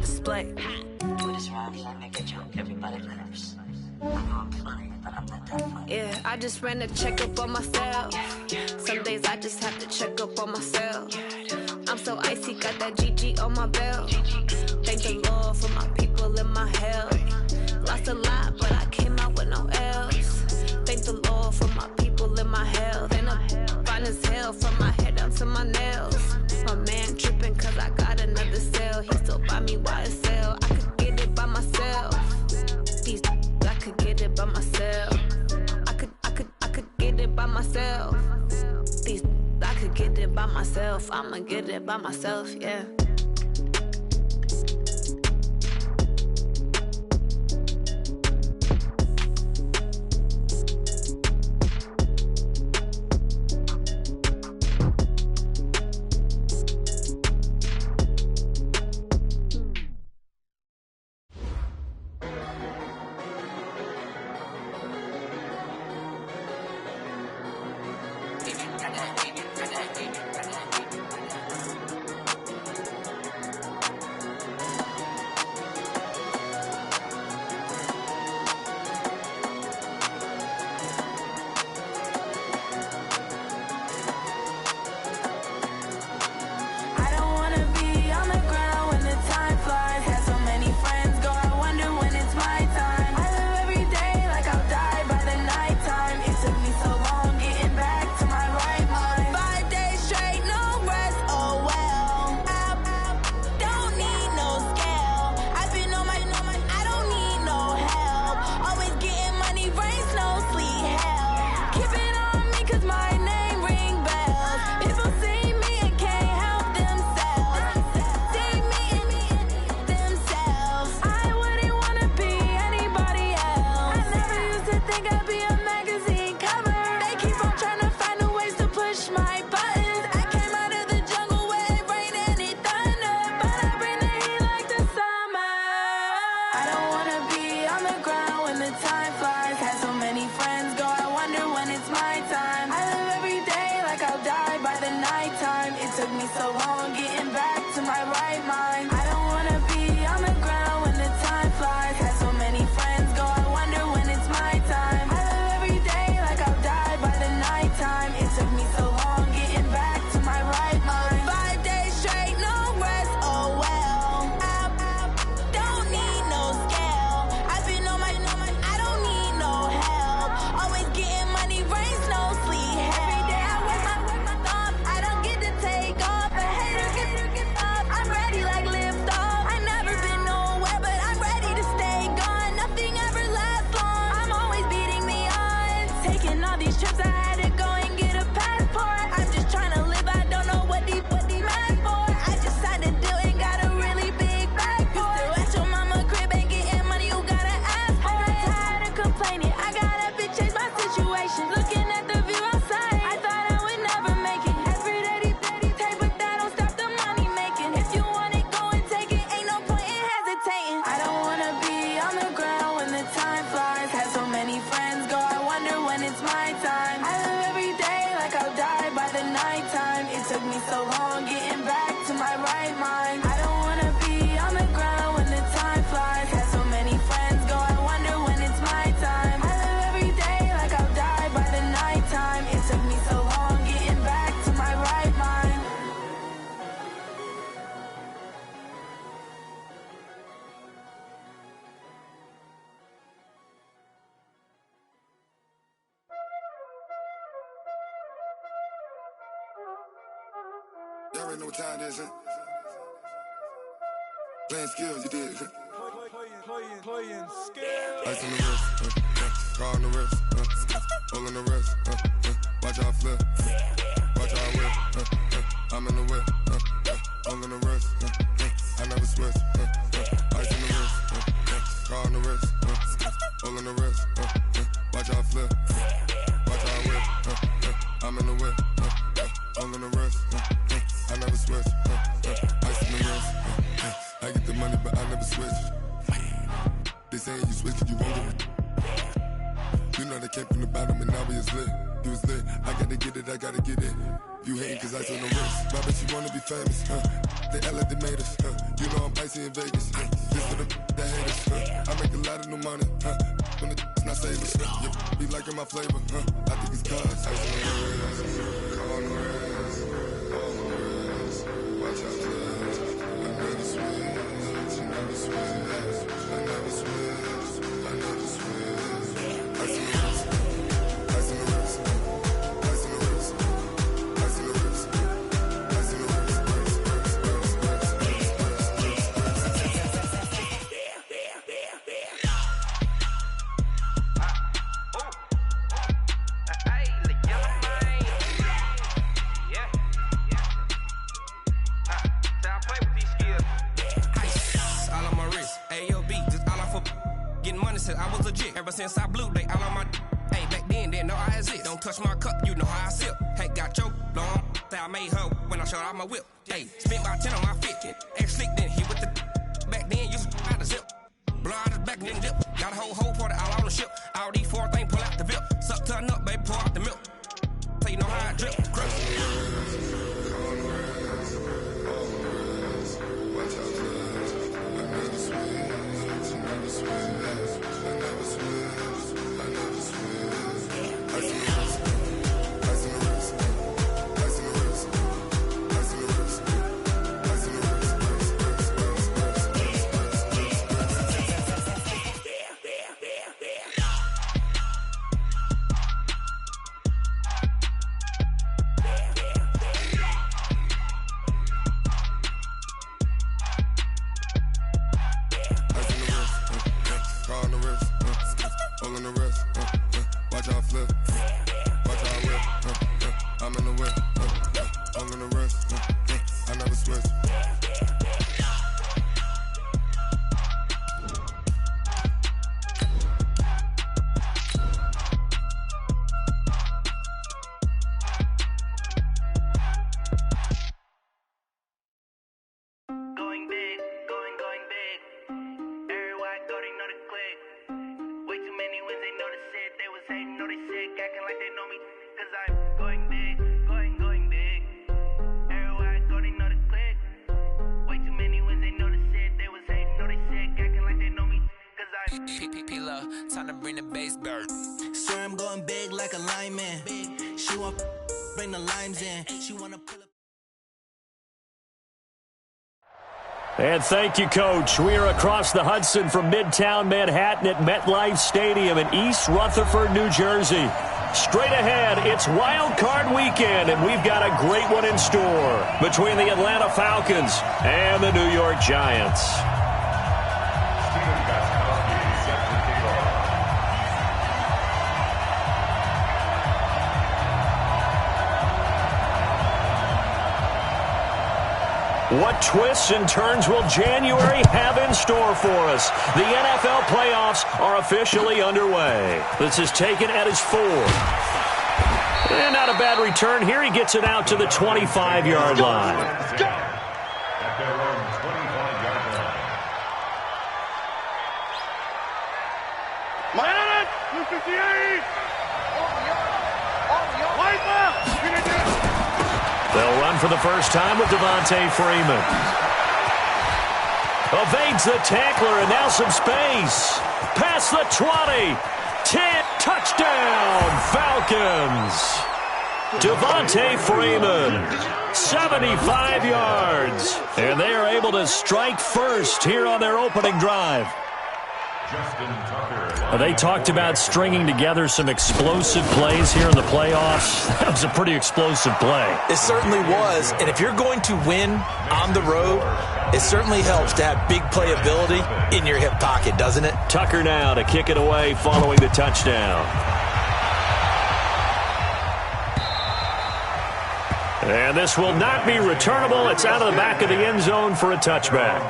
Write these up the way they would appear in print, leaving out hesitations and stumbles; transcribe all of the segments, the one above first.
display. What is wrong? I make a joke, everybody laughs. I know I'm funny, but I'm not that funny. Yeah, I just ran a checkup on myself. Some days I just have to check up on myself. I'm so icy, got that GG on my belt. Thank the Lord for my people and my health. Lost a lot, but I came out with no L's. Thank the Lord for my people and my health. And I'm fine as hell from my head down to my nails. My man tripping cause I got another cell. He still buy me YSL. I could get it by myself. These I could get it by myself. I could get it by myself. These I could get it by myself. I'ma get it by myself, yeah. Y'all already know what time it is, huh? Playing skills, you did. Playing skills. Ice on the wrist, car on the wrist, hole in the wrist, watch how I flip, watch how I whip, I'm in the whip, hole in the wrist, I never switch, ice on the wrist, car on the wrist, hole in the wrist, watch how I flip, watch how I whip, I'm in the whip, hole in the wrist, I never switch, ice on the wrist, I get the money but I never switch. They saying you switch cause you won't get it. You know they came from the bottom and now we is lit. You was lit, I gotta get it, I gotta get it. You hating cause I on the wrist. My bitch, you wanna be famous, They act like they made us, You know I'm icy in Vegas. This for the haters. I make a lot of new money. When the not savers. Yeah, be liking my flavor. I think it's cause. Ice on the wrist. On the wrist. On the wrist. Watch out, please. I never switch. I never switch. I never switch. I never switch. Ice on the wrist. Ice on the wrist. Ice on the wrist. Ice on the wrist. Ice on the wrist. I was legit ever since I blew they all on my hey back then didn't know I exist. Don't touch my cup, you know how I sip. Hey, got your long that I made her when I showed out my whip. Hey, spent my 10 on my 50. Ex slick then hit with the back then used to out the zip. Blow out his back then dip. Got a whole party all on the ship. All these four things pull out the VIP. Suck turn up, baby, pour out the milk. So you know how I drip. Grip. Time to bring the bass bird. Swear I'm going big like a lineman. She want bring the limes in. She wanna pull up. And thank you, Coach. We are across the Hudson from Midtown Manhattan at MetLife Stadium in East Rutherford, New Jersey. Straight ahead, it's Wild Card Weekend, and we've got a great one in store between the Atlanta Falcons and the New York Giants. What twists and turns will January have in store for us? The NFL playoffs are officially underway. This is taken at his 4. And not a bad return here. He gets it out to the 25-yard line. At their own 25-yard line. Minute! 258! Wipe up! They'll run for the first time with Devontae Freeman. Evades the tackler and now some space. Past the 20. 10. Touchdown, Falcons. Devontae Freeman, 75 yards. And they are able to strike first here on their opening drive. They talked about stringing together some explosive plays here in the playoffs. That was a pretty explosive play. It certainly was. And if you're going to win on the road, it certainly helps to have big playability in your hip pocket, doesn't it? Tucker now to kick it away following the touchdown. And this will not be returnable. It's out of the back of the end zone for a touchback.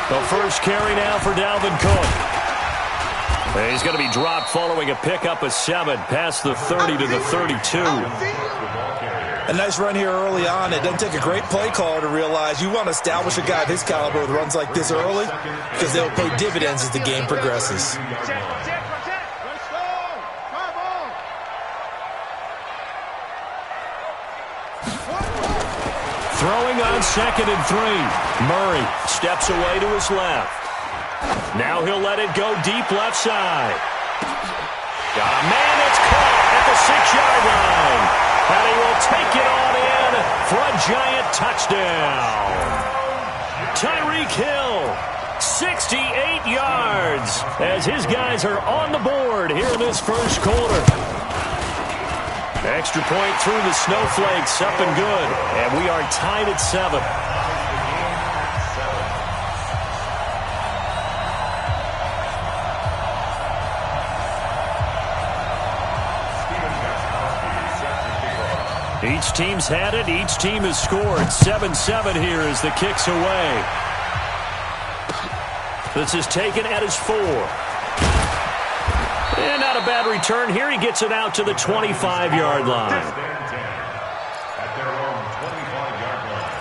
The first carry now for Dalvin Cook. And he's going to be dropped following a pickup of 7 past the 30 to the 32. A nice run here early on. It doesn't take a great play caller to realize you want to establish a guy of his caliber with runs like this early because they'll pay dividends as the game progresses. Throwing on 2nd and 3. Murray steps away to his left. Now he'll let it go deep left side. Got a man that's caught at the 6-yard line. And he will take it on in for a giant touchdown. Tyreek Hill, 68 yards as his guys are on the board here in this first quarter. Extra point through the snowflakes, up and good. And we are tied at 7. Each team's had it. Each team has scored. 7-7 here as the kick's away. This is taken at his 4. And not a bad return here. He gets it out to the 25-yard line. At their own 25-yard line.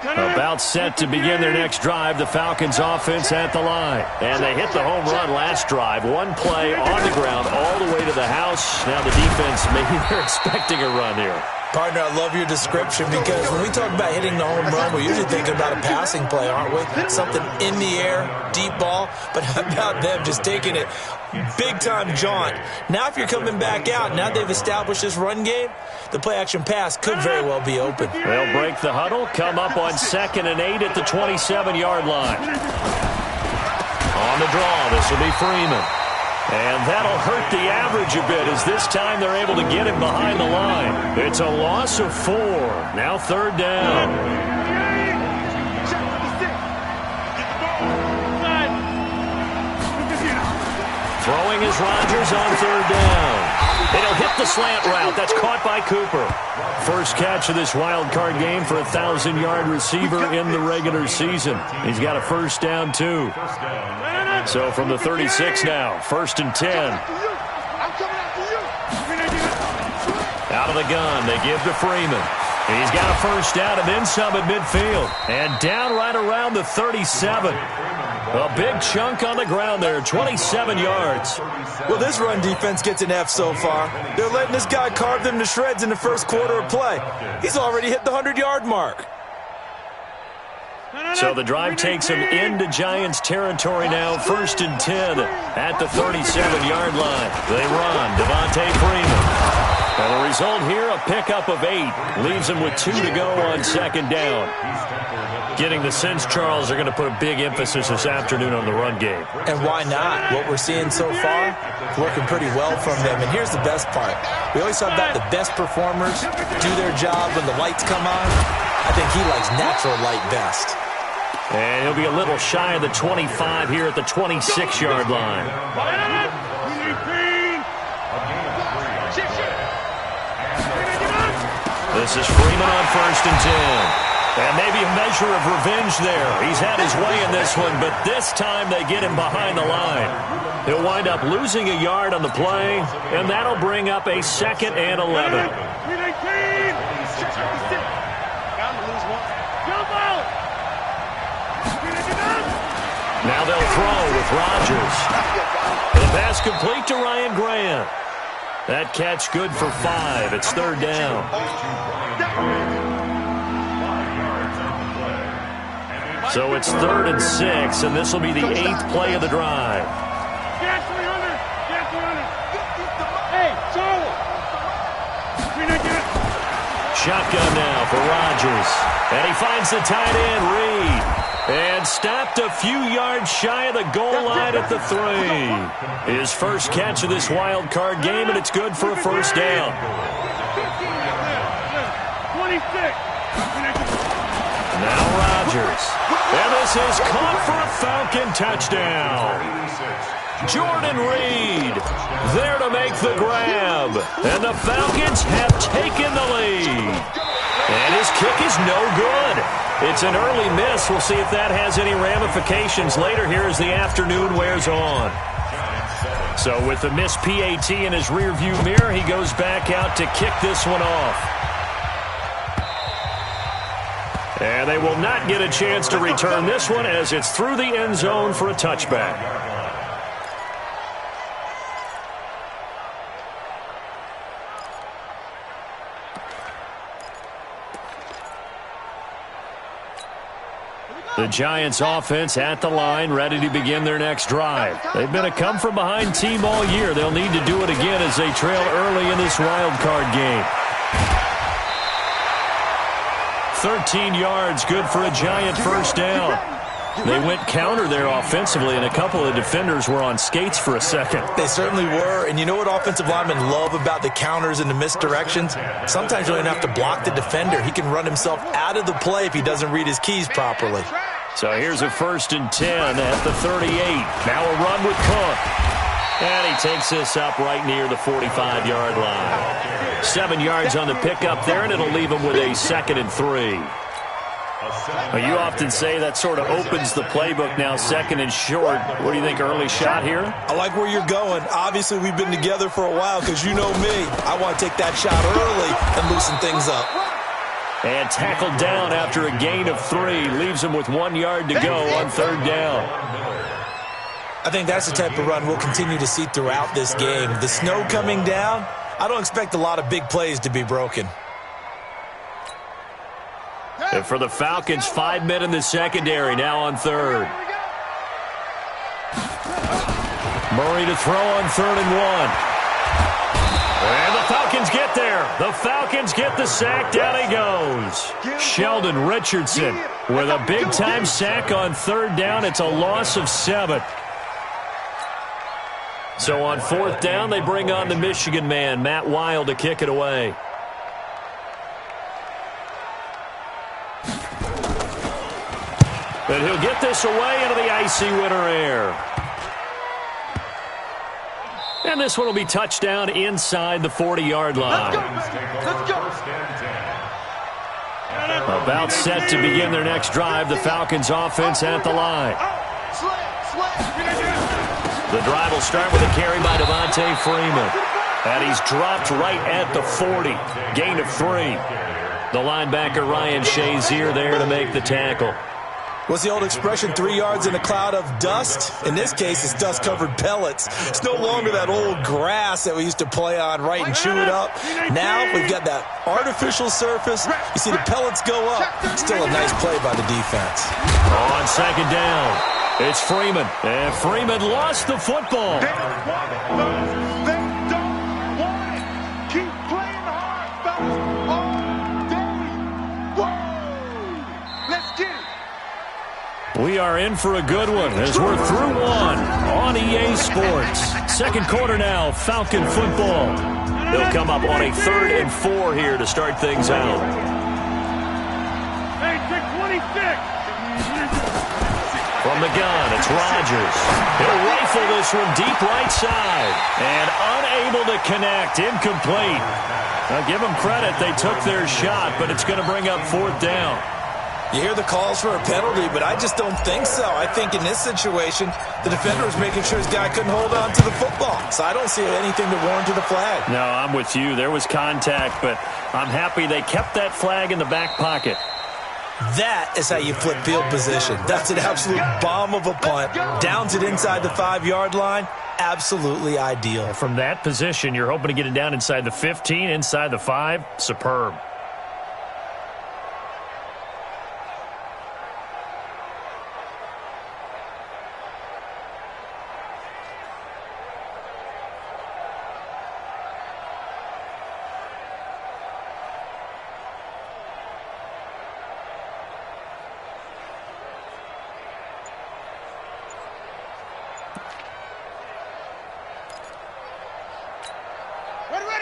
About set to begin their next drive, the Falcons offense at the line. And they hit the home run last drive. One play on the ground all the way to the house. Now the defense, maybe they're expecting a run here. Partner, I love your description because when we talk about hitting the home run, we're usually thinking about a passing play, aren't we? Something in the air, deep ball. But how about them just taking it big-time jaunt? Now if you're coming back out, now they've established this run game, the play-action pass could very well be open. They'll break the huddle, come up on 2nd and 8 at the 27-yard line. On the draw, this will be Freeman. And that'll hurt the average a bit as this time they're able to get him behind the line. It's a loss of 4. Now 3rd down. Throwing is Rodgers on 3rd down. It'll hit the slant route. That's caught by Cooper. First catch of this wild card game for a 1,000-yard receiver in the regular season. He's got a first down, too. So from the 36 now, 1st and 10. Out of the gun, they give to Freeman. He's got a first down and then some at midfield. And down right around the 37. A big chunk on the ground there, 27 yards. Well, this run defense gets an F so far. They're letting this guy carve them to shreds in the first quarter of play. He's already hit the 100-yard mark. So the drive takes him into Giants territory now, 1st and 10 at the 37-yard line. They run, Devontae Freeman. And the result here, a pickup of 8. Leaves him with 2 to go on 2nd down. Getting the sense, Charles, are going to put a big emphasis this afternoon on the run game. And why not? What we're seeing so far, working pretty well from them. And here's the best part. We always talk about the best performers do their job when the lights come on. I think he likes natural light best. And he'll be a little shy of the 25 here at the 26-yard line. This is Freeman on 1st and 10. And maybe a measure of revenge there. He's had his way in this one, but this time they get him behind the line. He'll wind up losing a yard on the play, and that'll bring up a 2nd and 11. Now they'll throw with Rodgers. The pass complete to Ryan Grant. That catch good for 5. It's 3rd down. So it's 3rd and 6, and this will be the 8th play of the drive. Shotgun now for Rodgers. And he finds the tight end, Reed. And stopped a few yards shy of the goal line at the 3. His first catch of this wild card game, and it's good for a first down. 26. Now Rodgers. And this is caught for a Falcon touchdown. Jordan Reed there to make the grab. And the Falcons have taken the lead. And his kick is no good. It's an early miss. We'll see if that has any ramifications later here as the afternoon wears on. So with the missed PAT in his rearview mirror, he goes back out to kick this one off. And they will not get a chance to return this one as it's through the end zone for a touchback. The Giants offense at the line, ready to begin their next drive. They've been a come-from-behind team all year. They'll need to do it again as they trail early in this wild card game. 13 yards, good for a Giant first down. They went counter there offensively, and a couple of defenders were on skates for a second. They certainly were, and you know what offensive linemen love about the counters and the misdirections? Sometimes you don't even have to block the defender. He can run himself out of the play if he doesn't read his keys properly. So here's a 1st and 10 at the 38. Now a run with Cook. And he takes this up right near the 45-yard line. 7 yards on the pickup there, and it'll leave him with a 2nd and 3. Well, you often say that sort of opens the playbook now, 2nd and short. What do you think, early shot here? I like where you're going. Obviously, we've been together for a while because you know me. I want to take that shot early and loosen things up. And tackled down after a gain of 3. Leaves him with 1 yard to go on 3rd down. I think that's the type of run we'll continue to see throughout this game. The snow coming down, I don't expect a lot of big plays to be broken. And for the Falcons, 5 men in the secondary, now on 3rd. Murray to throw on 3rd and 1. And the Falcons get there. The Falcons get the sack. Down he goes. Sheldon Richardson with a big-time sack on 3rd down. It's a loss of 7. So on 4th down, they bring on the Michigan man, Matt Wild, to kick it away. But he'll get this away into the icy winter air. And this one will be touchdown inside the 40-yard line. Let's go. About set to begin their next drive, the Falcons offense at the line. The drive will start with a carry by Devontae Freeman. And he's dropped right at the 40. Gain of 3. The linebacker Ryan Shazier there to make the tackle. What's the old expression, 3 yards in a cloud of dust? In this case, it's dust-covered pellets. It's no longer that old grass that we used to play on, right, and chew it up. Now we've got that artificial surface. You see the pellets go up. Still a nice play by the defense. On 2nd down, it's Freeman. And Freeman lost the football. They don't want it. Keep playing hard, fellas. All day. Whoa. Let's get it. We are in for a good one as we're through one on EA Sports. 2nd quarter now, Falcon football. They'll come up on a 3rd and 4 here to start things out. Hey, take 26. From the gun, it's Rodgers. He'll rifle this one deep right side. And unable to connect, incomplete. Now give them credit, they took their shot, but it's going to bring up 4th down. You hear the calls for a penalty, but I just don't think so. I think in this situation, the defender was making sure his guy couldn't hold on to the football. So I don't see anything to warrant the flag. No, I'm with you. There was contact, but I'm happy they kept that flag in the back pocket. That is how you flip field position. That's an absolute bomb of a punt. Downs it inside the 5-yard line. Absolutely ideal. From that position, you're hoping to get it down inside the 15, inside the 5. Superb.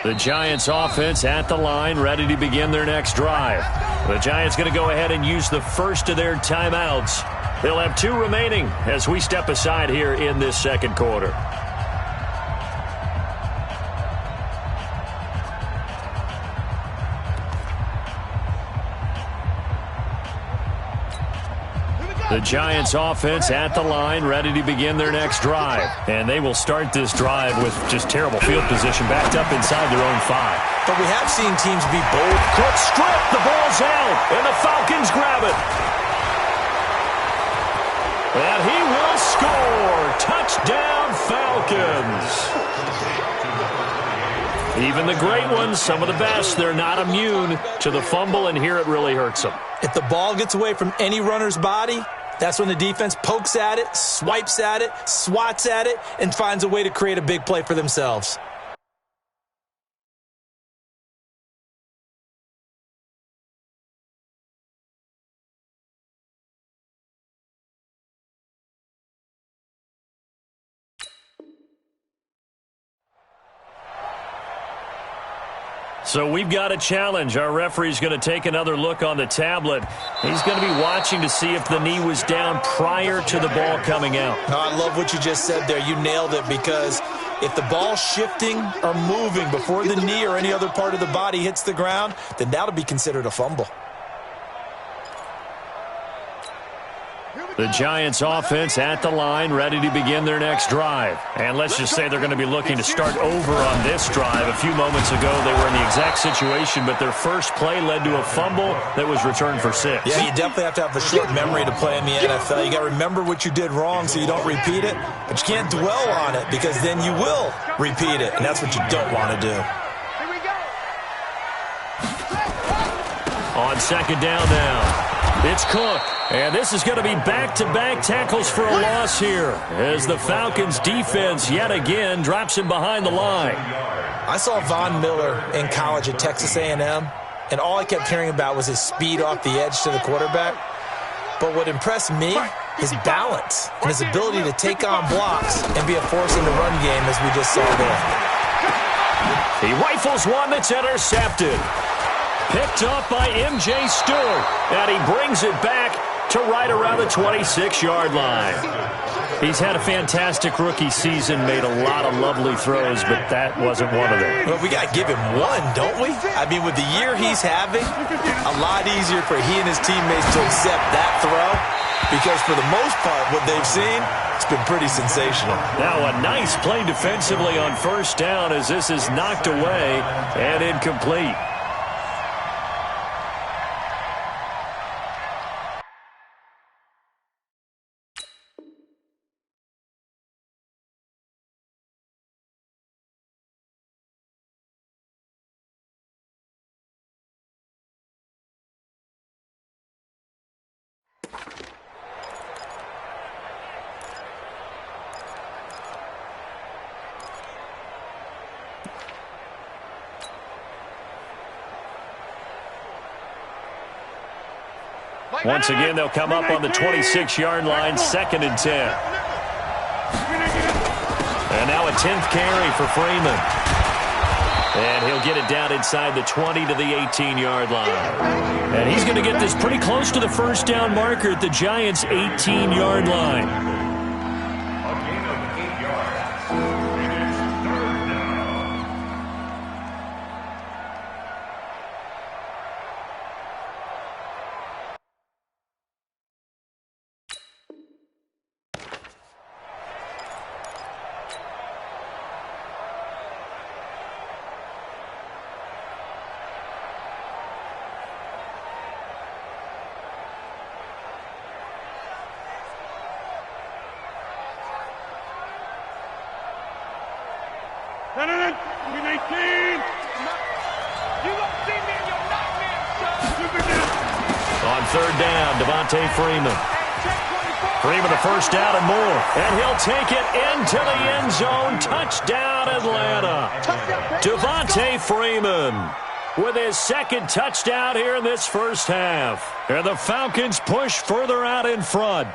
The Giants offense at the line, ready to begin their next drive. The Giants going to go ahead and use the first of their timeouts They'll have 2 remaining as we step aside here in this second quarter. The Giants offense at the line, ready to begin their next drive. And they will start this drive with just terrible field position, backed up inside their own 5. But we have seen teams be bold. Quick strip, the ball's out, and the Falcons grab it. And he will score. Touchdown, Falcons. Even the great ones, some of the best, they're not immune to the fumble, and here it really hurts them. If the ball gets away from any runner's body, that's when the defense pokes at it, swipes at it, swats at it, and finds a way to create a big play for themselves. So we've got a challenge. Our referee's going to take another look on the tablet. He's going to be watching to see if the knee was down prior to the ball coming out. Oh, I love what you just said there. You nailed it, because if the ball's shifting or moving before the knee or any other part of the body hits the ground, then that'll be considered a fumble. The Giants offense at the line, ready to begin their next drive. And let's just say they're going to be looking to start over on this drive. A few moments ago, they were in the exact situation, but their first play led to a fumble that was returned for 6. Yeah, you definitely have to have a short memory to play in the NFL. You got to remember what you did wrong so you don't repeat it, but you can't dwell on it, because then you will repeat it, and that's what you don't want to do. On second down now. It's Cook, and this is going to be back-to-back tackles for a loss here as the Falcons defense yet again drops him behind the line. I saw Von Miller in college at Texas A&M, and all I kept hearing about was his speed off the edge to the quarterback. But what impressed me, his balance and his ability to take on blocks and be a force in the run game, as we just saw there. He rifles one that's intercepted. Picked up by M.J. Stewart, and he brings it back to right around the 26-yard line. He's had a fantastic rookie season, made a lot of lovely throws, but that wasn't one of them. Well, we got to give him one, don't we? I mean, with the year he's having, a lot easier for he and his teammates to accept that throw, because for the most part, what they've seen, it's been pretty sensational. Now a nice play defensively on first down as this is knocked away and incomplete. Once again, they'll come up on the 26-yard line, 2nd and 10. And now a 10th carry for Freeman. And he'll get it down inside the 20 to the 18-yard line. And he's going to get this pretty close to the first down marker at the Giants' 18-yard line. On third down, Freeman. Freeman a first down and more. And he'll take it into the end zone. Touchdown, Atlanta. Devontae Freeman with his second touchdown here in this first half. And the Falcons push further out in front.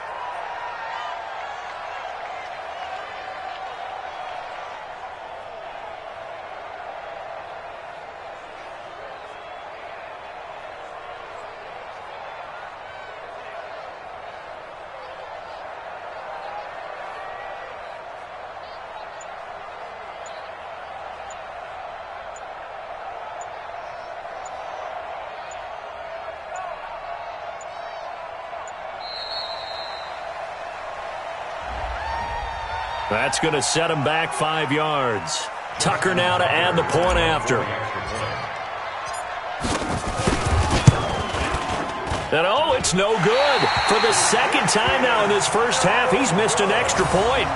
That's going to set him back 5 yards. Tucker now to add the point after. And oh, it's no good. For the second time now in this first half, he's missed an extra point.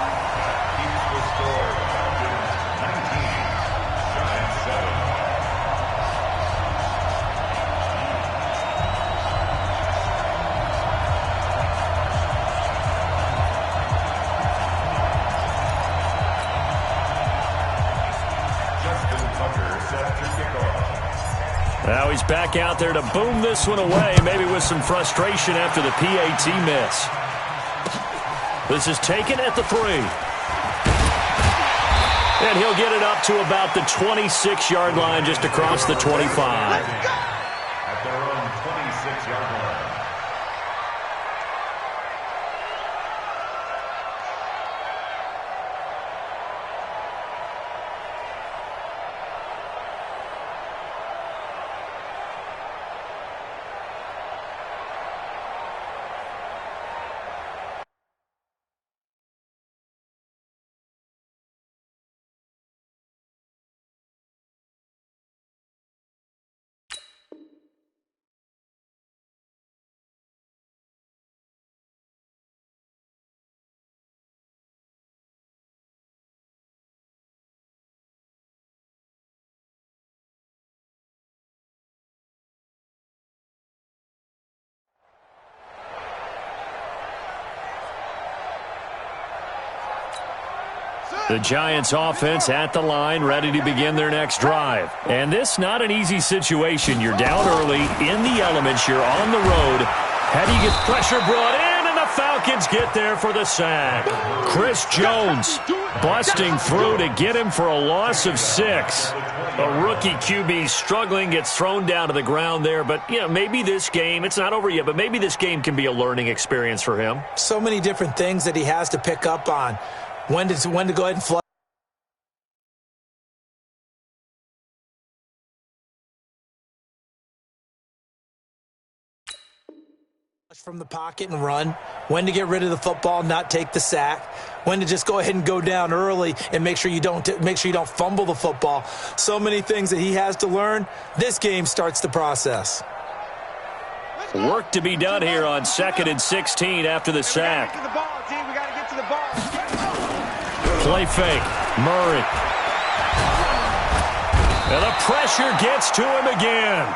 Now he's back out there to boom this one away, maybe with some frustration after the PAT miss. This is taken at the 3. And he'll get it up to about the 26-yard line, just across the 25. At their own 26-yard line. The Giants offense at the line, ready to begin their next drive. And this not an easy situation. You're down early, in the elements, you're on the road. How do you get pressure brought in? And the Falcons get there for the sack. Chris Jones busting through to get him for a loss of 6. A rookie QB struggling, gets thrown down to the ground there. But, you know, maybe this game, it's not over yet, but maybe this game can be a learning experience for him. So many different things that he has to pick up on. When to go ahead and flush from the pocket and run. When to get rid of the football, not take the sack. When to just go ahead and go down early and make sure you don't fumble the football. So many things that he has to learn. This game starts the process. Work to be done here on 2nd and 16 after the sack. Play fake. Murray. And the pressure gets to him again.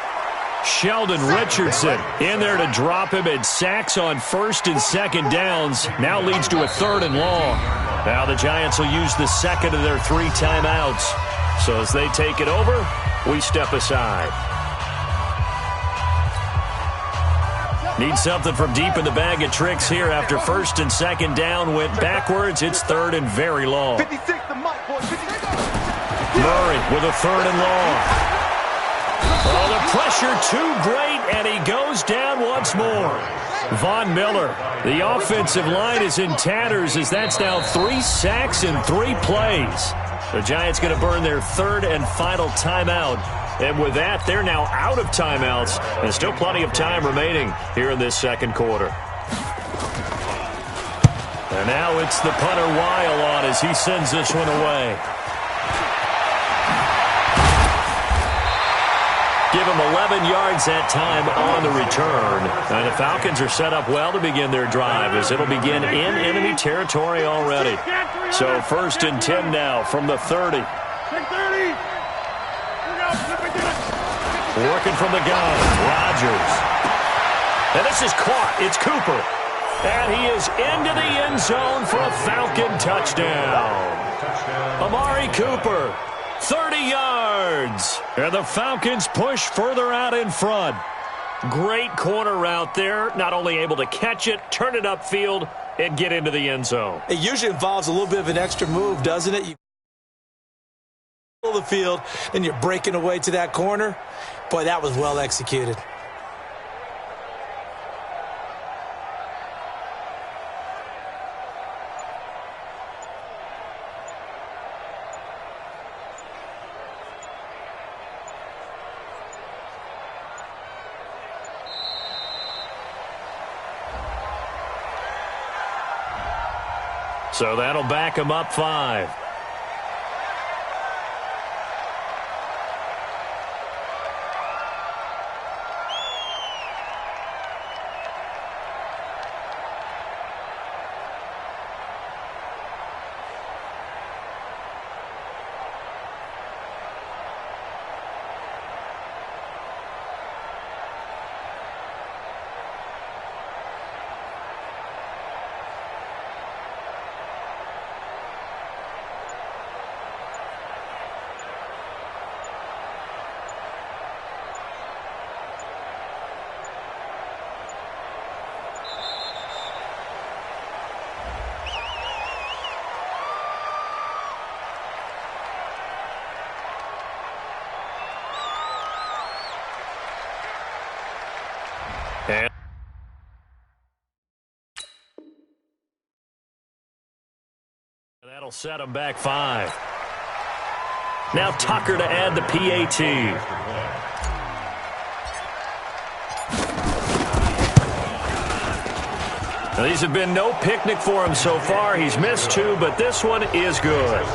Sheldon Richardson in there to drop him, and sacks on 1st and 2nd downs. Now leads to a 3rd and long. Now the Giants will use the second of their 3 timeouts. So as they take it over, we step aside. Need something from deep in the bag of tricks here after 1st and 2nd down went backwards. It's 3rd and very long. Murray with a 3rd and long. Oh, the pressure too great, and he goes down once more. Von Miller, the offensive line is in tatters as that's now 3 sacks in 3 plays. The Giants going to burn their 3rd and final timeout. And with that, they're now out of timeouts. And still plenty of time remaining here in this 2nd quarter. And now it's the punter Weil on as he sends this one away. Give him 11 yards that time on the return. And the Falcons are set up well to begin their drive as it'll begin in enemy territory already. So 1st and 10 now from the 30. Working from the gun, Rodgers. And this is caught. It's Cooper. And he is into the end zone for a Falcon touchdown. Amari Cooper, 30 yards. And the Falcons push further out in front. Great corner route there. Not only able to catch it, turn it upfield, and get into the end zone. It usually involves a little bit of an extra move, doesn't it? You the field, and you're breaking away to that corner. Boy, that was well executed. So that'll back him up 5. And that'll set him back 5. Now Tucker to add the PAT. Now, these have been no picnic for him so far. He's missed 2, but this one is good.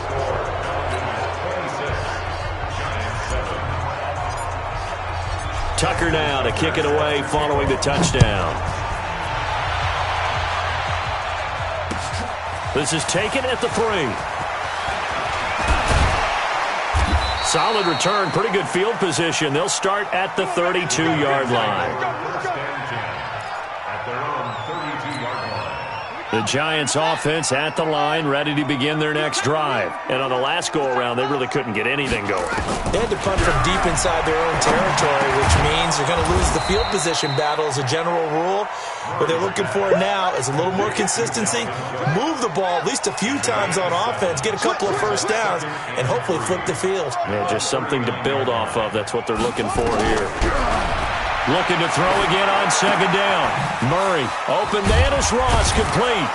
Tucker now to kick it away following the touchdown. This is taken at the 3. Solid return, pretty good field position. They'll start at the 32-yard line. The Giants offense at the line, ready to begin their next drive. And on the last go-around, they really couldn't get anything going. They had to punt from deep inside their own territory, which means they're going to lose the field position battle as a general rule. What they're looking for now is a little more consistency, move the ball at least a few times on offense, get a couple of first downs, and hopefully flip the field. Yeah, just something to build off of. That's what they're looking for here. Looking to throw again on second down. Murray, open man is Ross, complete.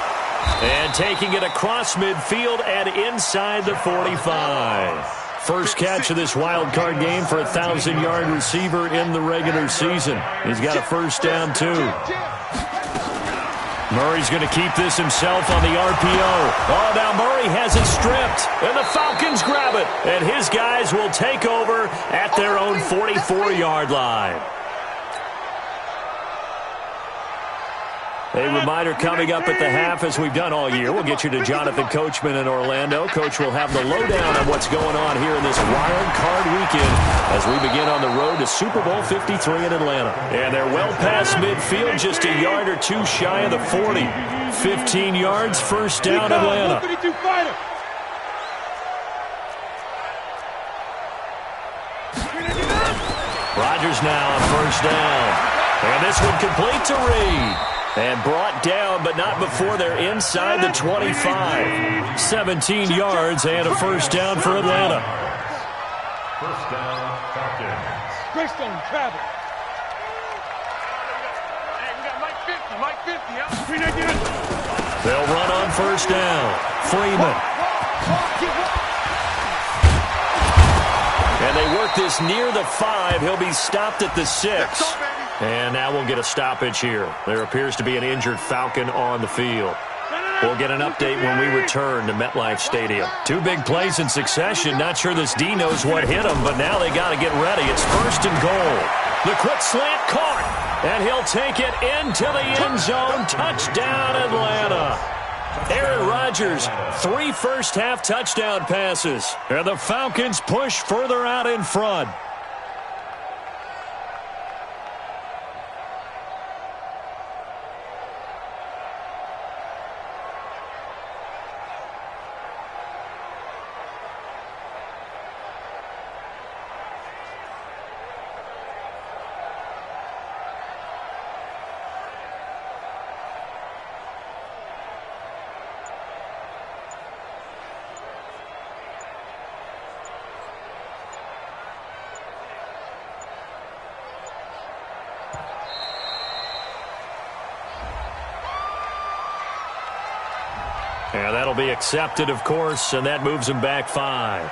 And taking it across midfield and inside the 45. First catch of this wild card game for a 1,000-yard receiver in the regular season. He's got a first down, too. Murray's going to keep this himself on the RPO. Oh, now Murray has it stripped, and the Falcons grab it. And his guys will take over at their own 44-yard line. A reminder coming up at the half, as we've done all year. We'll get you to Jonathan Coachman in Orlando. Coach will have the lowdown on what's going on here in this wild card weekend as we begin on the road to Super Bowl 53 in Atlanta. And they're well past midfield, just a yard or two shy of the 40. 15 yards, first down, Atlanta. Rodgers now on first down. And this one complete to Reed. And brought down, but not before they're inside the 25. 17 yards and a first down for Atlanta. First down, Falcons. Greystone, travel. Hey, we got Mike 50, huh? They'll run on first down. Freeman. And they work this near the 5. He'll be stopped at the 6. And now we'll get a stoppage here. There appears to be an injured Falcon on the field. We'll get an update when we return to MetLife Stadium. 2 big plays in succession. Not sure this D knows what hit him, but now they got to get ready. It's first and goal. The quick slant caught, and he'll take it into the end zone. Touchdown, Atlanta. Aaron Rodgers, 3 first-half touchdown passes. And the Falcons push further out in front. Yeah, that'll be accepted, of course, and that moves him back 5.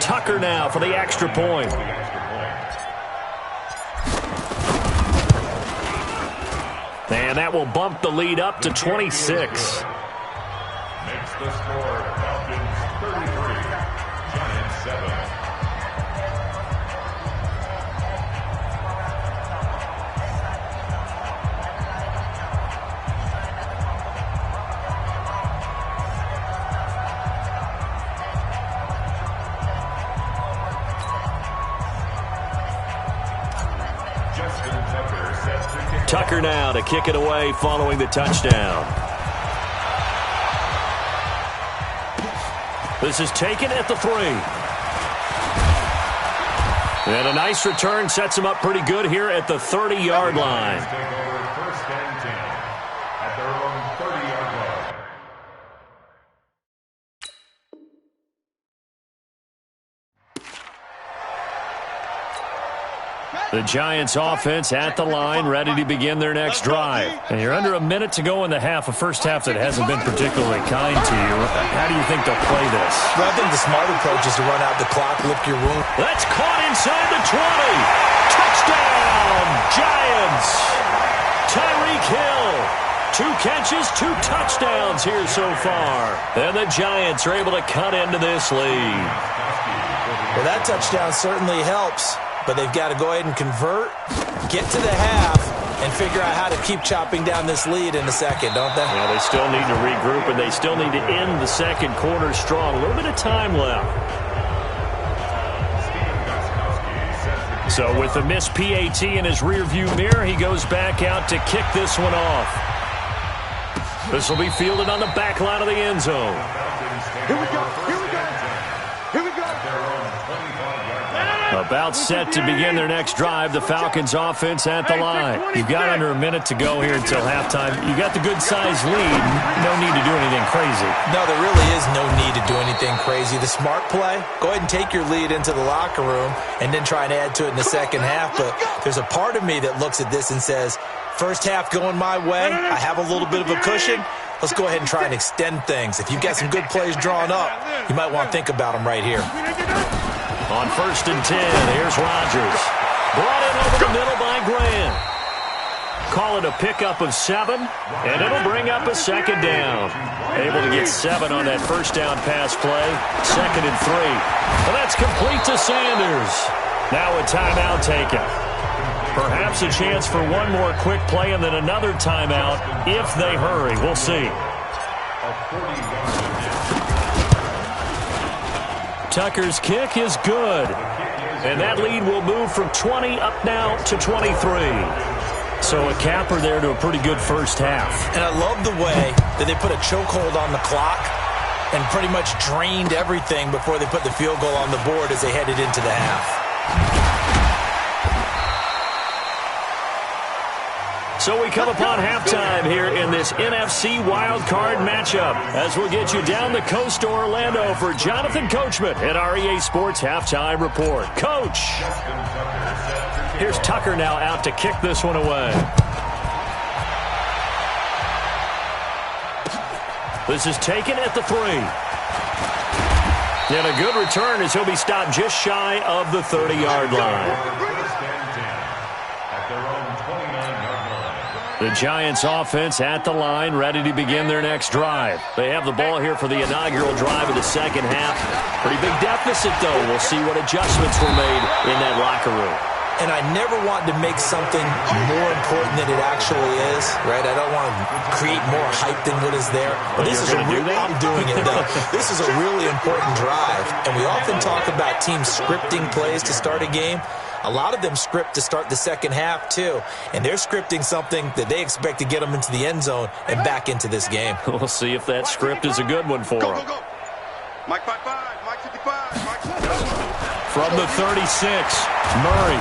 Tucker now for the extra point. And that will bump the lead up to 26. Makes the score Falcons 33, Giants 7. Tucker now to kick it away following the touchdown. This is taken at the 3. And a nice return sets him up pretty good here at the 30-yard line. Take over first and 10 at their own 30-yard line. The Giants offense at the line, ready to begin their next drive. And you're under a minute to go in the half, a first half that hasn't been particularly kind to you. How do you think they'll play this? Well, I think the smart approach is to run out the clock, lick your wound. That's caught inside the 20. Touchdown, Giants. Tyreek Hill. 2 catches, 2 touchdowns here so far. And the Giants are able to cut into this lead. Well, that touchdown certainly helps. But they've got to go ahead and convert, get to the half, and figure out how to keep chopping down this lead in the second, don't they? Yeah, they still need to regroup, and they still need to end the second quarter strong. A little bit of time left. So with the missed PAT in his rearview mirror, he goes back out to kick this one off. This will be fielded on the back line of the end zone. Here we go. Here we go. Here we go. About set to begin their next drive, the Falcons offense at the line. You've got under a minute to go here until halftime. You've got the good-sized lead. No need to do anything crazy. No, there really is no need to do anything crazy. The smart play, go ahead and take your lead into the locker room and then try and add to it in the second half. But there's a part of me that looks at this and says, first half going my way, I have a little bit of a cushion. Let's go ahead and try and extend things. If you've got some good plays drawn up, you might want to think about them right here. On first and 10, here's Rodgers. Brought in over the middle by Graham. Call it a pickup of 7, and it'll bring up a second down. Able to get 7 on that first down pass play. Second and 3. Well, that's complete to Sanders. Now a timeout taken. Perhaps a chance for one more quick play and then another timeout if they hurry. We'll see. Tucker's kick is good. And that lead will move from 20 up now to 23. So a capper there to a pretty good first half. And I love the way that they put a chokehold on the clock and pretty much drained everything before they put the field goal on the board as they headed into the half. So we come upon halftime here in this NFC wildcard matchup as we'll get you down the coast to Orlando for Jonathan Coachman at our EA Sports Halftime Report. Coach! Here's Tucker now out to kick this one away. This is taken at the 3. And a good return as he'll be stopped just shy of the 30-yard line. The Giants offense at the line, ready to begin their next drive. They have the ball here for the inaugural drive of the second half. Pretty big deficit, though. We'll see what adjustments were made in that locker room. And I never want to make something more important than it actually is, right? I don't want to create more hype than what is there. But this is I'm doing it, though. This is a really important drive. And we often talk about teams scripting plays to start a game. A lot of them script to start the second half, too. And they're scripting something that they expect to get them into the end zone and back into this game. We'll see if that script is a good one for them. Go, go, go. Mike 55, Mike 55, Mike 55. From the 36, Murray.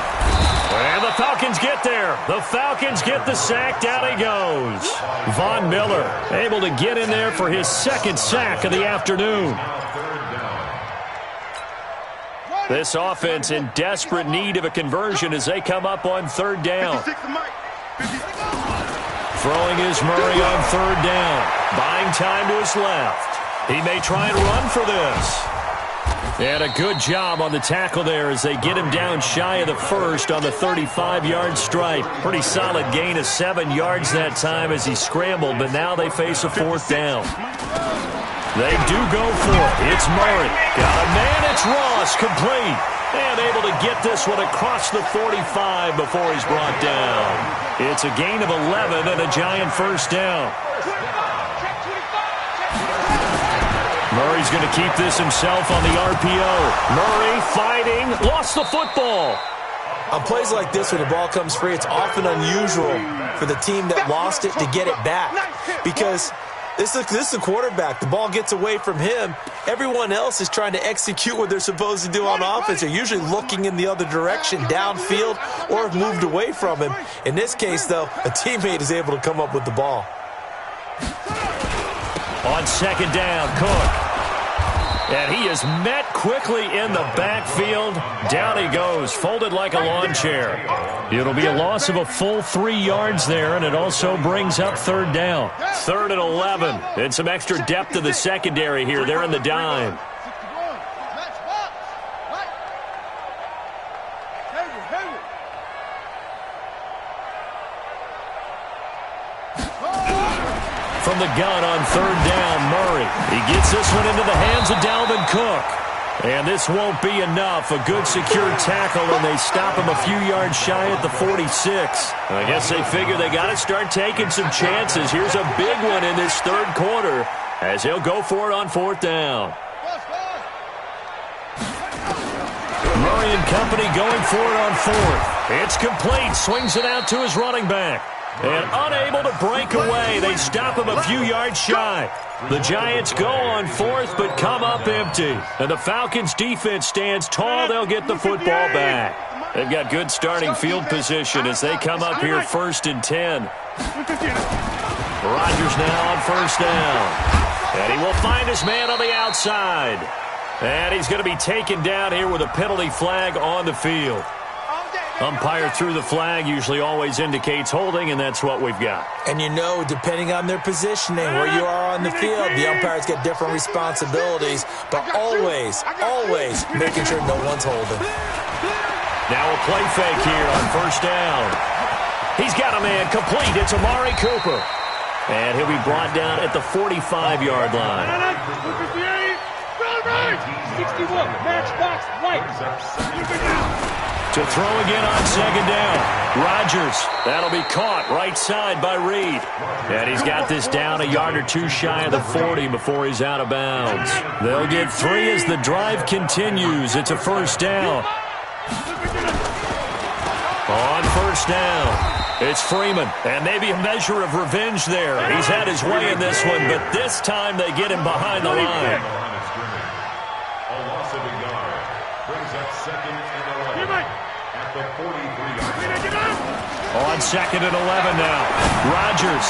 And the Falcons get there. The Falcons get the sack. Down he goes. Von Miller able to get in there for his second sack of the afternoon. This offense in desperate need of a conversion as they come up on third down. Throwing is Murray on third down. Buying time to his left. He may try and run for this. And a good job on the tackle there as they get him down shy of the first on the 35-yard stripe. Pretty solid gain of 7 yards that time as he scrambled, but now they face a 4th down. They do go for it. It's Murray. Got a man. It's Ross. Complete. And able to get this one across the 45 before he's brought down. It's a gain of 11 and a Giant 1st down. Murray's going to keep this himself on the RPO. Murray fighting, lost the football. On plays like this where the ball comes free, it's often unusual for the team that lost it to get it back. Because this is the quarterback. The ball gets away from him. Everyone else is trying to execute what they're supposed to do on offense. They're usually looking in the other direction, downfield, or have moved away from him. In this case, though, a teammate is able to come up with the ball. On 2nd down, Cook. And he is met quickly in the backfield. Down he goes, folded like a lawn chair. It'll be a loss of a full 3 yards there, and it also brings up 3rd down. 3rd and 11. And some extra depth to the secondary here. They're in the dime. From the gun on 3rd down, Murray. He gets this one into the hands of Dalvin Cook. And this won't be enough. A good secure tackle, and they stop him a few yards shy at the 46. I guess they figure they got to start taking some chances. Here's a big one in this 3rd quarter as he'll go for it on 4th down. Murray and company going for it on 4th. It's complete. Swings it out to his running back. And unable to break away. They stop him a few yards shy. The Giants go on 4th, but come up empty. And the Falcons' defense stands tall. They'll get the football back. They've got good starting field position as they come up here 1st and 10. Rodgers now on 1st down. And he will find his man on the outside. And he's going to be taken down here with a penalty flag on the field. Umpire threw the flag, usually always indicates holding, and that's what we've got. And you know, depending on their positioning, where you are on the field, the umpires get different responsibilities, but always making sure no one's holding. Now a play fake here on 1st down. He's got a man complete. It's Amari Cooper. And he'll be brought down at the 45-yard line. 61, matchbox, white. To throw again on 2nd down. Rodgers. That'll be caught right side by Reed. And he's got this down a yard or 2 shy of the 40 before he's out of bounds. They'll get 3 as the drive continues. It's a 1st down. On 1st down, it's Freeman. And maybe a measure of revenge there. He's had his way in this one, but this time they get him behind the line. A loss of a yard brings up 2nd and 11 at the 43-yard line. On 2nd and 11 now. Rodgers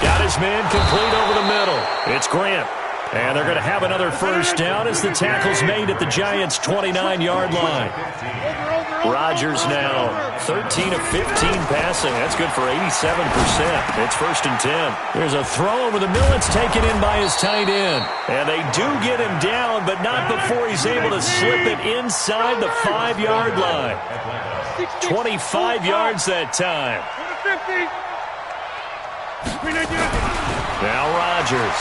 got his man complete over the middle. It's Grant. And they're going to have another 1st down as the tackle's made at the Giants' 29-yard line. Rodgers now 13 of 15 passing. That's good for 87%. It's 1st and 10. There's a throw over the middle. It's taken in by his tight end. And they do get him down, but not before he's able to slip it inside the 5-yard line. 25 yards that time. Now Rodgers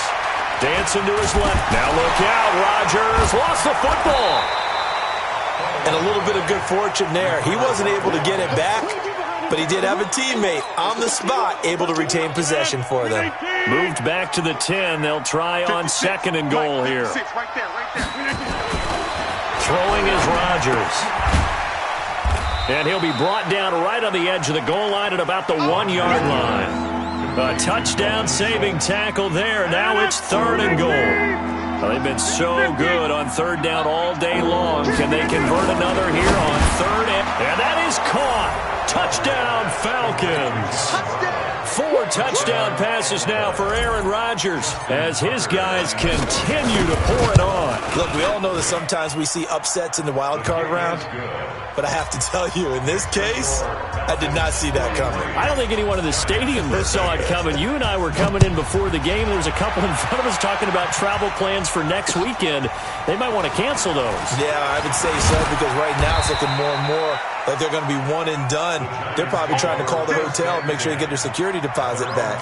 dancing to his left. Now look out. Rodgers lost the football. And a little bit of good fortune there. He wasn't able to get it back, but he did have a teammate on the spot able to retain possession for them. Moved back to the 10. They'll try on 2nd and goal here. Throwing is Rodgers. And he'll be brought down right on the edge of the goal line at about the 1-yard line. A touchdown-saving tackle there. Now it's 3rd and goal. Well, they've been so good on 3rd down all day long. Can they convert another here on 3rd? And that is caught. Touchdown, Falcons. 4 4 touchdown passes now for Aaron Rodgers as his guys continue to pour it on. Look, we all know that sometimes we see upsets in the wild card round, but I have to tell you, in this case, I did not see that coming. I don't think anyone in the stadium saw it coming. You and I were coming in before the game. There was a couple in front of us talking about travel plans for next weekend. They might want to cancel those. Yeah, I would say so, because right now it's looking more and more like they're going to be one and done. They're probably trying to call the hotel and make sure they get their security deposit back.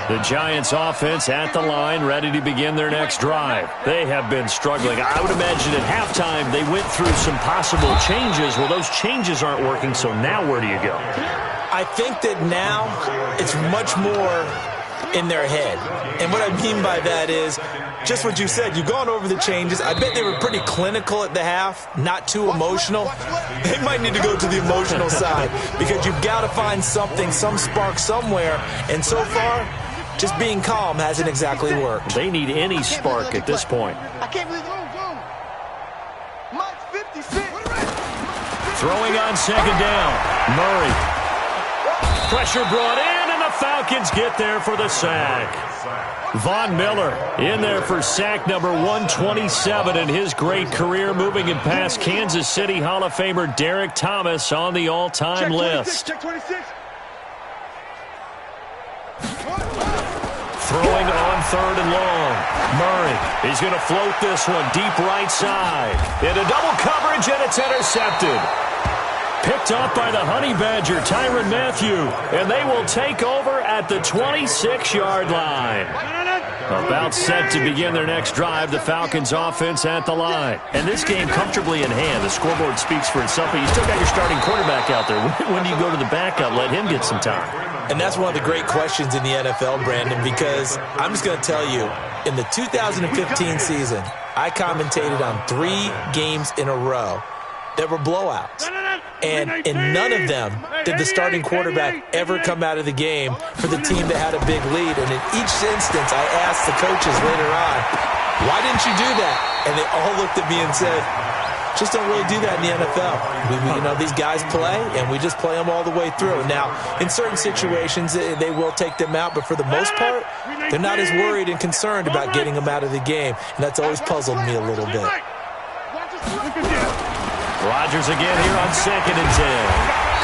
The Giants offense at the line, ready to begin their next drive. They have been struggling. I would imagine at halftime they went through some possible changes. Well, those changes aren't working, so now where do you go? I think that now it's much more in their head. And what I mean by that is just what you said. You've gone over the changes. I bet they were pretty clinical at the half, not too emotional. They might need to go to the emotional side because you've got to find something, some spark somewhere. And so far, just being calm hasn't exactly worked. They need any spark at this point. I can't believe Mike's 56. Throwing on second down. Murray. Pressure brought in, and the Falcons get there for the sack. Von Miller in there for sack number 127 in his great career, moving it past Kansas City Hall of Famer Derek Thomas on the all-time list. Check 26. Throwing on third and long. Murray, he's going to float this one deep right side. Into double coverage, and it's intercepted. Picked off by the Honey Badger, Tyrann Mathieu. And they will take over at the 26-yard line. About set to begin their next drive, the Falcons offense at the line. And this game comfortably in hand. The scoreboard speaks for itself, but you still got your starting quarterback out there. When do you go to the backup? Let him get some time. And that's one of the great questions in the NFL, Brandon, because I'm just going to tell you, in the 2015 season, I commentated on 3 games in a row that were blowouts. And in none of them did the starting quarterback ever come out of the game for the team that had a big lead. And in each instance, I asked the coaches later on, why didn't you do that? And they all looked at me and said, just don't really do that in the NFL. These guys play, and we just play them all the way through. Now, in certain situations, they will take them out, but for the most part, they're not as worried and concerned about getting them out of the game. And that's always puzzled me a little bit. Rodgers again here on 2nd and 10.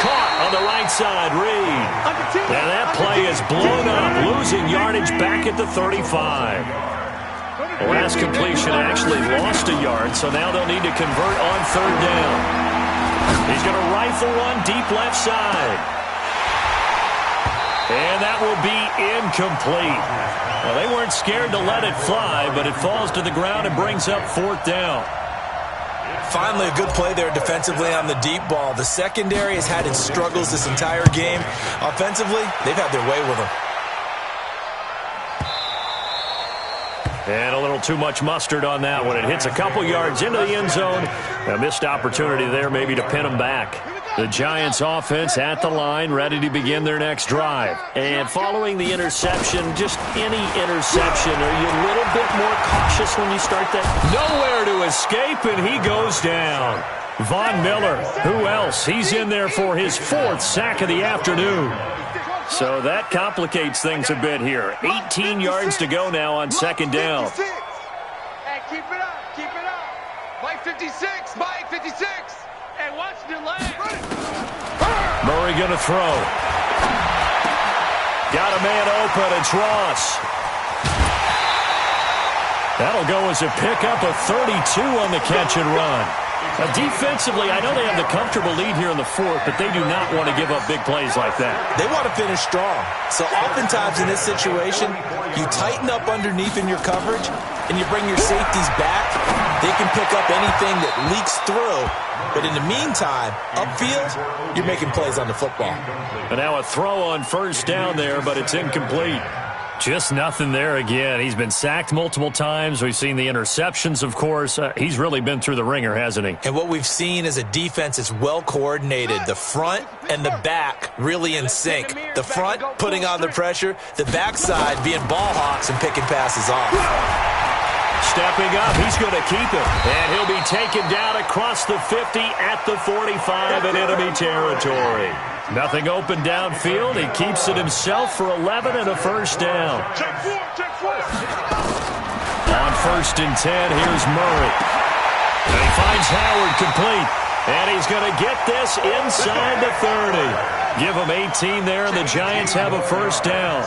Caught on the right side, Reed. And that play is blown up, losing yardage back at the 35. The last completion actually lost a yard, so now they'll need to convert on third down. He's going to rifle one deep left side. And that will be incomplete. Well, they weren't scared to let it fly, but it falls to the ground and brings up 4th down. Finally, a good play there defensively on the deep ball. The secondary has had its struggles this entire game. Offensively, they've had their way with them. And a little too much mustard on that one. It hits a couple yards into the end zone. A missed opportunity there maybe to pin them back. The Giants offense at the line, ready to begin their next drive. And following the interception, just any interception, are you a little bit more cautious when you start that? Nowhere to escape, and he goes down. Von Miller, who else? He's in there for his 4th sack of the afternoon. So that complicates things a bit here. 18 yards to go now on 2nd down. Hey, keep it up, keep it up. Mike 56, Mike 56. Hey, watch the leg. Murray going to throw. Got a man open, it's Ross. That'll go as a pickup of 32 on the catch and run. Defensively, I know they have the comfortable lead here in the 4th, but they do not want to give up big plays like that. They want to finish strong. So oftentimes in this situation, you tighten up underneath in your coverage, and you bring your safeties back. They can pick up anything that leaks through. But in the meantime, upfield, you're making plays on the football. And now a throw on first down there, but it's incomplete. Just nothing there again. He's been sacked multiple times. We've seen the interceptions, of course. He's really been through the ringer, hasn't he? And what we've seen is a defense that's well coordinated. The front and the back really in sync. The front putting on the pressure. The backside being ball hawks and picking passes off. Stepping up, he's going to keep it. And he'll be taken down across the 50 at the 45 in enemy territory. Nothing open downfield. He keeps it himself for 11 and a first down. On 1st and 10, here's Murray. And he finds Howard complete. And he's going to get this inside the 30. Give him 18 there, and the Giants have a first down.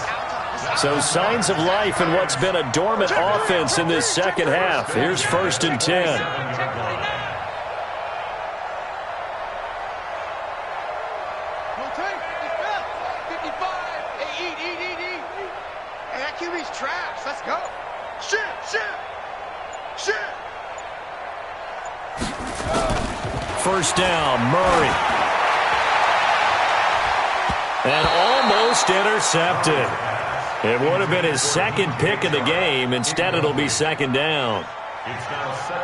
So signs of life in what's been a dormant offense in this second half. Here's 1st and 10. First down, Murray. And almost intercepted. It would have been his second pick of the game. Instead, it'll be second down.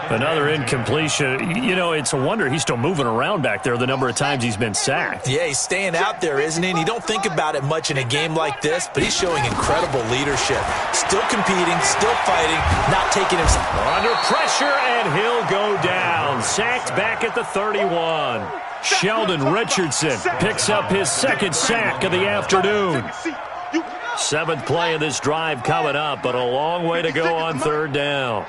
Another incompletion. You know, it's a wonder he's still moving around back there the number of times he's been sacked. Yeah, he's staying out there, isn't he? And you don't think about it much in a game like this, but he's showing incredible leadership. Still competing, still fighting, not taking himself. Under pressure, and he'll go down. Sacked back at the 31. Sheldon Richardson picks up his second sack of the afternoon. 7th play of this drive coming up, but a long way to go on 3rd down.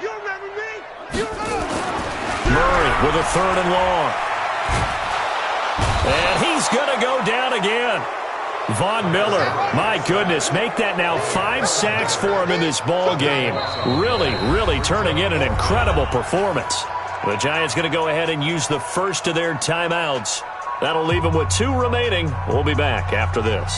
Murray with a 3rd and long. And he's going to go down again. Von Miller, my goodness, make that now 5 sacks for him in this ball game. Really turning in an incredible performance. The Giants going to go ahead and use the first of their timeouts. That'll leave them with 2 remaining. We'll be back after this.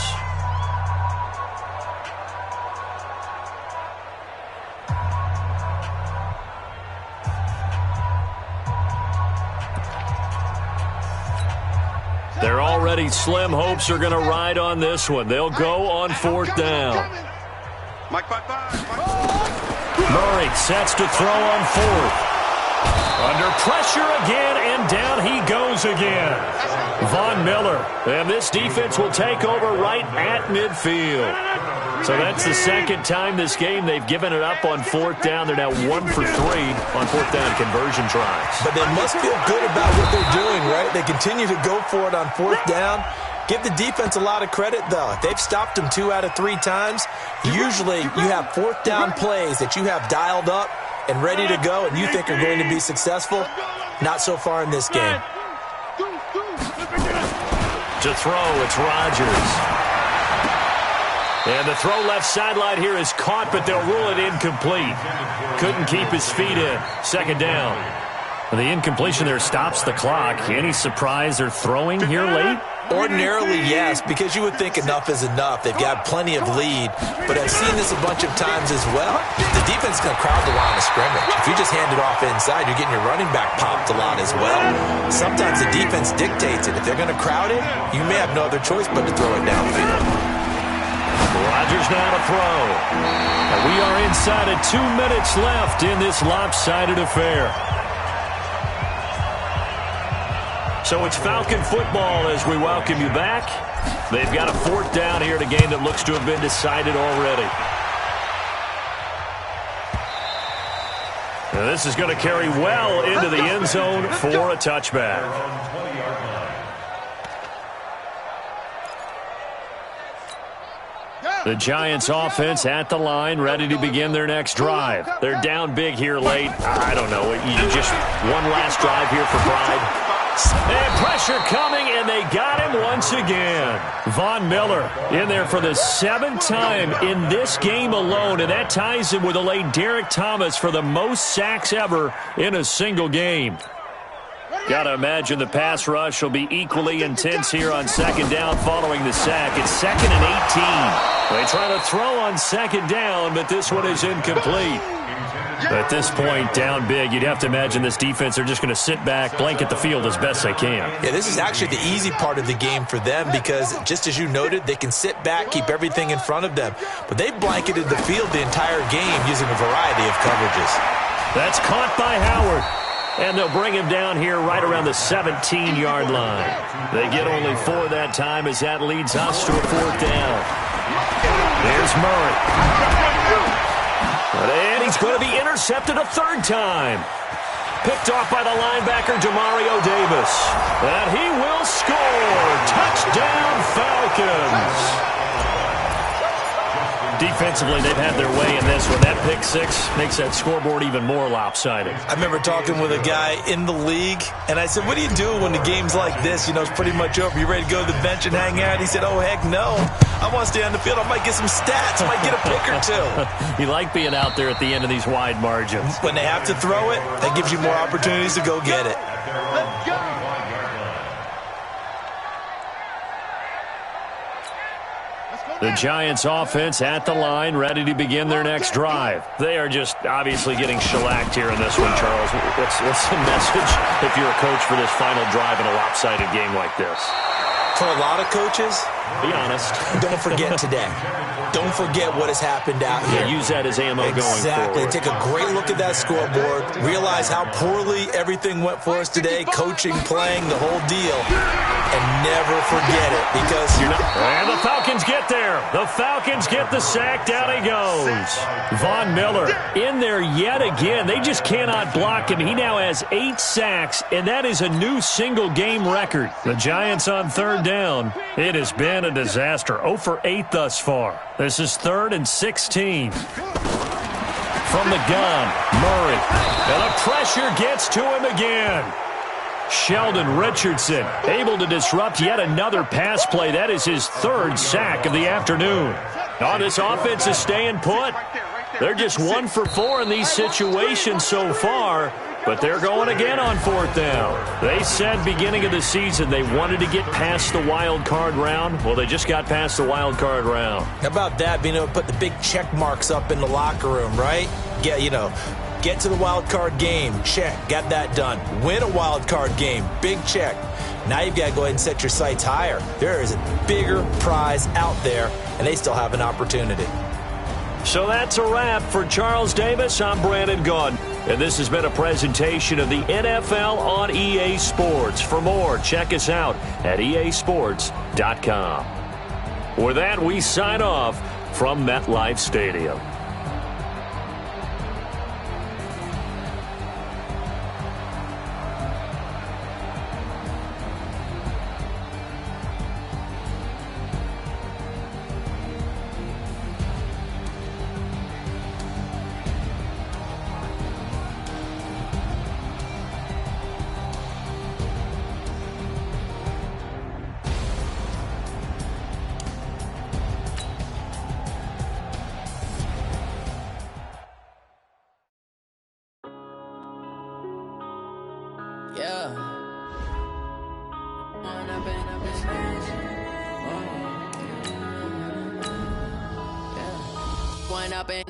Their already slim hopes are going to ride on this one. They'll go on 4th down. Murray sets to throw on 4th. Under pressure again, and down he goes again. Von Miller, and this defense will take over right at midfield. So that's the second time this game they've given it up on 4th down. They're now 1 for 3 on 4th down conversion tries. But they must feel good about what they're doing, right? They continue to go for it on 4th down. Give the defense a lot of credit, though. They've stopped them 2 out of 3 times. Usually you have 4th down plays that you have dialed up and ready to go and you think are going to be successful. Not so far in this game. To throw, it's Rodgers. And the throw left sideline here is caught, but they'll rule it incomplete. Couldn't keep his feet in. 2nd down. And the incompletion there stops the clock. Any surprise they're throwing here late? Ordinarily, yes, because you would think enough is enough. They've got plenty of lead, but I've seen this a bunch of times as well. The defense is going to crowd the line of scrimmage. If you just hand it off inside, you're getting your running back popped a lot as well. Sometimes the defense dictates it. If they're going to crowd it, you may have no other choice but to throw it downfield. Rodgers now to throw. And we are inside of 2 minutes left in this lopsided affair. So it's Falcon football as we welcome you back. They've got a 4th down here in a game that looks to have been decided already. Now this is going to carry well into the end zone for a touchback. The Giants offense at the line, ready to begin their next drive. They're down big here late. I don't know. You just one last drive here for pride. And pressure coming, and they got him once again. Von Miller in there for the 7th time in this game alone, and that ties him with a late Derek Thomas for the most sacks ever in a single game. Got to imagine the pass rush will be equally intense here on 2nd down following the sack. It's 2nd and 18. They try to throw on 2nd down, but this one is incomplete. At this point, down big, you'd have to imagine this defense are just going to sit back, blanket the field as best they can. Yeah, this is actually the easy part of the game for them because, just as you noted, they can sit back, keep everything in front of them. But they've blanketed the field the entire game using a variety of coverages. That's caught by Howard. And they'll bring him down here right around the 17-yard line. They get only 4 that time as that leads us to a 4th down. There's Murray. And he's going to be intercepted a 3rd time. Picked off by the linebacker, Demario Davis. And he will score. Touchdown, Falcons. Defensively, they've had their way in this one. That pick six makes that scoreboard even more lopsided. I remember talking with a guy in the league, and I said, what do you do when the game's like this? You know, it's pretty much over. You ready to go to the bench and hang out? He said, oh, heck no. I want to stay on the field. I might get some stats. I might get a pick or two. You like being out there at the end of these wide margins. When they have to throw it, that gives you more opportunities to go get it. Let's go. The Giants offense at the line, ready to begin their next drive. They are just obviously getting shellacked here in this one, Charles. What's the message if you're a coach for this final drive in a lopsided game like this? For a lot of coaches, be honest. Don't forget today. Don't forget what has happened out here. Yeah, use that as ammo going forward. Exactly. Take a great look at that scoreboard. Realize how poorly everything went for us today. Coaching, playing, the whole deal. And never forget it because you're not. And the Falcons get there. The Falcons get the sack. Down he goes. Von Miller in there yet again. They just cannot block him. He now has 8 sacks, and that is a new single-game record. The Giants on third down. It has been a disaster. 0 for 8 thus far. This is 3rd and 16. From the gun, Murray. And the pressure gets to him again. Sheldon Richardson able to disrupt yet another pass play. That is his 3rd sack of the afternoon. Oh, this offense is staying put. They're just 1 for 4 in these situations so far, but they're going again on 4th down. They said beginning of the season they wanted to get past the wild card round. Well, they just got past the wild card round. How about that, being able to put the big check marks up in the locker room, right? Get to the wild card game, check, got that done. Win a wild card game, big check. Now you've got to go ahead and set your sights higher. There is a bigger prize out there, and they still have an opportunity. So that's a wrap for Charles Davis. I'm Brandon Gaudin, and this has been a presentation of the NFL on EA Sports. For more, check us out at easports.com. With that, we sign off from MetLife Stadium.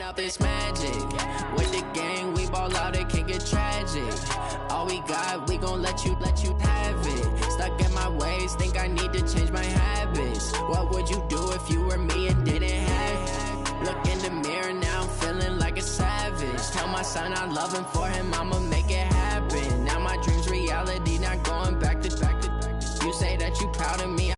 Up this magic with the gang, we ball out, it can get tragic. All we got, we gon' let you have it. Stuck in my ways, think I need to change my habits. What would you do if you were me and didn't have it? Look in the mirror now, I'm feeling like a savage. Tell my son I love him, for him I'ma make it happen. Now my dreams reality, not going back to. You say that you proud of me.